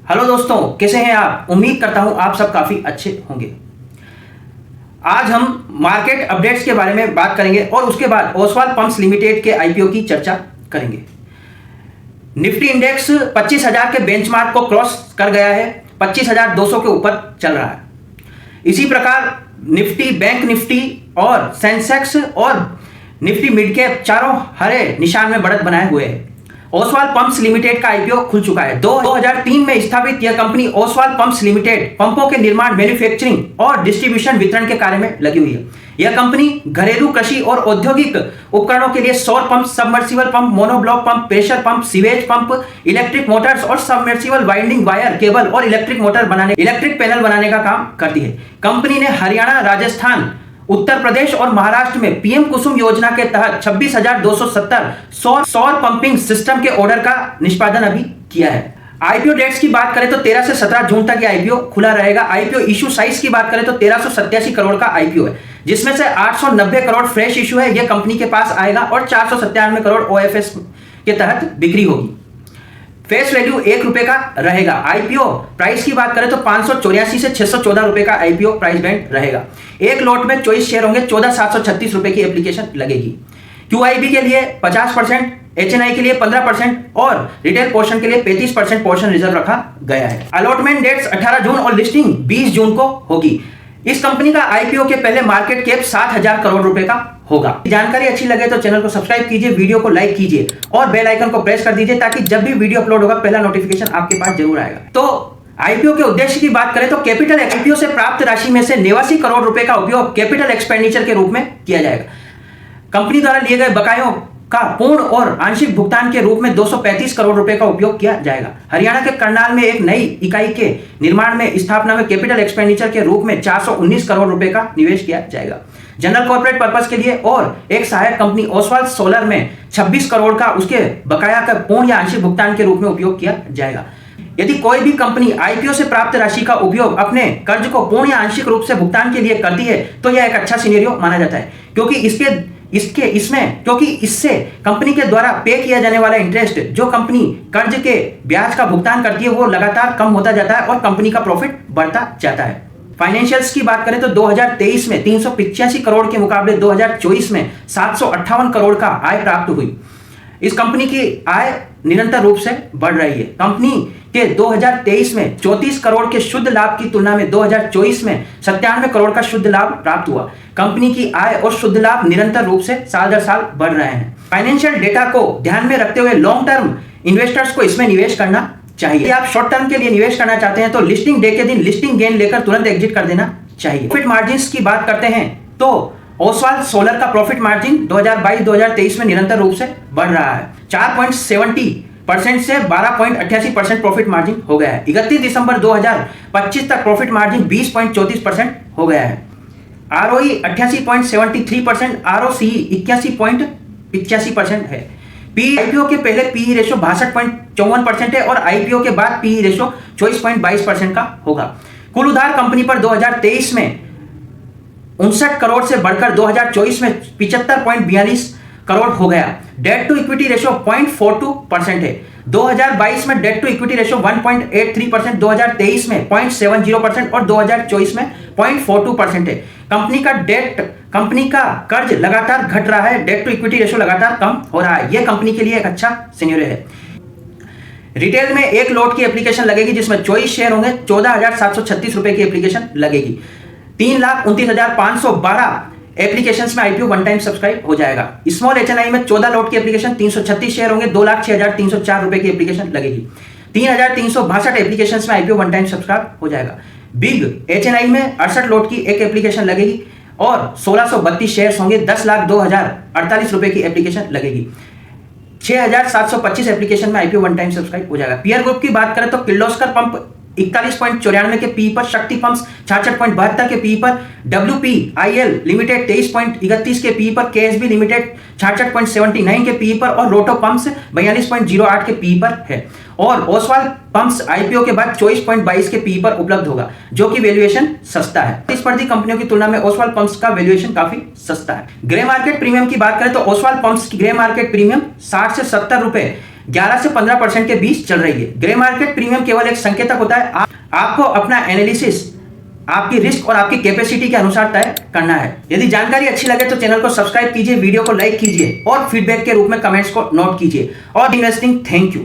Hello दोस्तों, कैसे हैं आप। उम्मीद करता हूं आप सब काफ़ी अच्छे होंगे। आज हम मार्केट अपडेट्स के बारे में बात करेंगे और उसके बाद ओसवाल पंप्स लिमिटेड के आईपीओ की चर्चा करेंगे। निफ्टी इंडेक्स 25,000 के बेंचमार्क को क्रॉस कर गया है, 25,200 के ऊपर चल रहा है। इसी प्रकार निफ्टी, बैंक निफ्टी और सेंसेक्स और निफ्टी मिड कैप चारों हरे निशान में बढ़त बनाए हुए हैं। ओसवाल पंप्स लिमिटेड का आईपीओ खुल चुका है। 2003 में स्थापित यह कंपनी ओसवाल पंप्स लिमिटेड पंपों के निर्माण, मैन्युफैक्चरिंग और डिस्ट्रीब्यूशन वितरण के कार्य में लगी हुई है। यह कंपनी घरेलू, कृषि और औद्योगिक उपकरणों के लिए सौर pump, submersible pump, monoblock pump, pressure pump, sewage pump, electric Motors और सबमर्सिबल वाइंडिंग वायर केबल और इलेक्ट्रिक पैनल बनाने का काम करती है। कंपनी ने हरियाणा, राजस्थान, उत्तर प्रदेश और महाराष्ट्र में पीएम कुसुम योजना के तहत 26,270 सौर पंपिंग सिस्टम के ऑर्डर का निष्पादन अभी किया है। आईपीओ डेट्स की बात करें तो 13 से 17 जून तक ये आईपीओ खुला रहेगा। आईपीओ इशू साइज की बात करें तो 1387 करोड़ का आईपीओ है, जिसमें से 890 करोड़ फ्रेश इशू है, यह कंपनी के पास आएगा और 497 करोड़ ओएफएस के तहत बिक्री होगी। फेस वैल्यू ₹1 का रहेगा। आईपीओ प्राइस की बात करें तो 584 से 614 रुपए का आईपीओ प्राइस बैंड रहेगा। एक लॉट में 24 शेयर होंगे, 14,736 रुपए की एप्लीकेशन लगेगी। क्यूआईबी के लिए 50%, एचएनआई के लिए 15% और रिटेल पोर्शन के लिए 35% पोर्शन रिजर्व रखा गया है। अलॉटमेंट डेट्स 18 जून और लिस्टिंग 20 जून को होगी। इस कंपनी का आईपीओ के पहले मार्केट कैप 7,000 करोड़ रुपए का होगा। जानकारी अच्छी लगे तो चैनल को सब्सक्राइब कीजिए, वीडियो को लाइक कीजिए और बेल आइकन को प्रेस कर दीजिए ताकि जब भी वीडियो अपलोड होगा पहला नोटिफिकेशन आपके पास जरूर आएगा। तो आईपीओ के उद्देश्य की बात करें तो कैपिटल आईपीओ से प्राप्त राशि में से 89 करोड़ रुपए का उपयोग कैपिटल एक्सपेंडिचर के रूप में किया जाएगा। कंपनी द्वारा लिए गए बकायों का पूर्ण और आंशिक भुगतान के रूप में 235 करोड़ रुपए का उपयोग किया जाएगा। हरियाणा के करनाल में एक नई इकाई के निर्माण में स्थापना में कैपिटल एक्सपेंडिचर के रूप में 419 करोड़ रुपए का निवेश किया जाएगा। जनरल कॉर्पोरेट पर्पस के लिए और एक सहायक कंपनी ओसवाल सोलर में 26 करोड़ का उसके बकाया का पूर्ण या आंशिक भुगतान के रूप में उपयोग किया जाएगा। यदि कोई भी कंपनी आईपीओ से प्राप्त राशि का उपयोग अपने कर्ज को पूर्ण या आंशिक रूप से भुगतान के लिए करती है तो यह एक अच्छा सिनेरियो माना जाता है, क्योंकि इससे कंपनी के द्वारा पे किया जाने वाला इंटरेस्ट जो कंपनी कर्ज के ब्याज का भुगतान करती है वो लगातार कम होता जाता है और कंपनी का प्रॉफिट बढ़ता जाता है। फाइनेंशियल्स की बात करें तो 2023 में 385 करोड़ के मुकाबले 2024 में 758 करोड़ का आय प्राप्त हुई। इस कंपनी की आय निरंतर रूप से बढ़ रही है। कंपनी के 2023 में 34 करोड़ के शुद्ध लाभ की तुलना में 2024 में 97 करोड़ का शुद्ध लाभ प्राप्त हुआ। कंपनी की आय और शुद्ध लाभ निरंतर रूप से साल दर साल बढ़ रहे हैं। फाइनेंशियल डेटा को ध्यान में रखते हुए लॉन्ग टर्म इन्वेस्टर्स को इसमें निवेश करना चाहिए। यदि आप शॉर्ट टर्म के लिए निवेश करना चाहते हैं तो लिस्टिंग डे के दिन लिस्टिंग गेन लेकर तुरंत एग्जिट कर देना चाहिए। प्रॉफिट मार्जिन्स की बात करते हैं तो ओसवाल सोलर का प्रॉफिट मार्जिन 2022-2023 में निरंतर रूप से बढ़ रहा है। 4.70% से 12.88% प्रॉफिट मार्जिन हो गया है। 31 दिसंबर 2025 तक प्रॉफिट मार्जिन 20.34% हो गया है। आरओई 88.73%, आरओसीई 81.85% है। आईपीओ के पहले पीई रेशो 62.54% है और आईपीओ के बाद पीई रेशो 24.22% का होगा। कुल उधार कंपनी पर 2023 में 59 करोड़ से बढ़कर 2024 में 75.42 करोड़ हो गया। डेट टू इक्विटी रेशो 0.42% है। 2022 में डेट टू इक्विटी रेशो 1.83%, 2023 में 0.70% और 2024 में 0.42% है। कंपनी का कर्ज लगातार घट रहा है, डेट टू इक्विटी रेशो लगातार कम हो रहा है। यह कंपनी के लिए एक अच्छा सिनेरियो है। रिटेल में एक लॉट की एप्लीकेशन लगेगी जिसमें 24 शेयर होंगे, 14,736 रुपए की एप्लीकेशन लगेगी। 3,29,512 एप्लीकेशंस में आईपीओ वन टाइम सब्सक्राइब हो जाएगा। स्मॉल एचएनआई में 14 लॉट की एप्लीकेशन, 336 शेयर होंगे, 2,06,304 रुपए की एप्लीकेशन लगेगी। 3,362 एप्लीकेशंस में आईपीओ वन टाइम सब्सक्राइब हो जाएगा। बिग एचएनआई में 68 लॉट की एक एप्लीकेशन लगेगी और 1,632 शेयर होंगे, 10,02,048 रुपए की एप्लीकेशन लगेगी। 6,725 एप्लीकेशन में आईपीओ वन टाइम सब्सक्राइब हो जाएगा। पीयर ग्रुप की बात करें तो किर्लोस्कर पंप 41.94 के पी पर, शक्ति पंप्स 66.72 के पी पर, WPIL लिमिटेड 23.31 के पी पर, KSB लिमिटेड 66.79 के पी पर और रोटो पंप्स 42.08 के पी पर है। और ओसवाल पंप्स आईपीओ के बाद 24.22 के पी पर उपलब्ध होगा, जो कि वैल्यूएशन सस्ता है। प्रतिस्पर्धी कंपनियों की तुलना में ओसवाल पंप्स का वैल्यूएशन काफी सस्ता है। ग्रे मार्केट प्रीमियम की बात करें तो ओसवाल पंप्स की ग्रे मार्केट प्रीमियम 60 से 70 रुपए 11 से 15% के बीच चल रही है। ग्रे मार्केट प्रीमियम केवल एक संकेतक होता है, आपको अपना एनालिसिस आपकी रिस्क और आपकी कैपेसिटी के अनुसार तय करना है। यदि जानकारी अच्छी लगे तो चैनल को सब्सक्राइब कीजिए, वीडियो को लाइक कीजिए और फीडबैक के रूप में कमेंट्स को नोट कीजिए। और इन्वेस्टिंग, थैंक यू।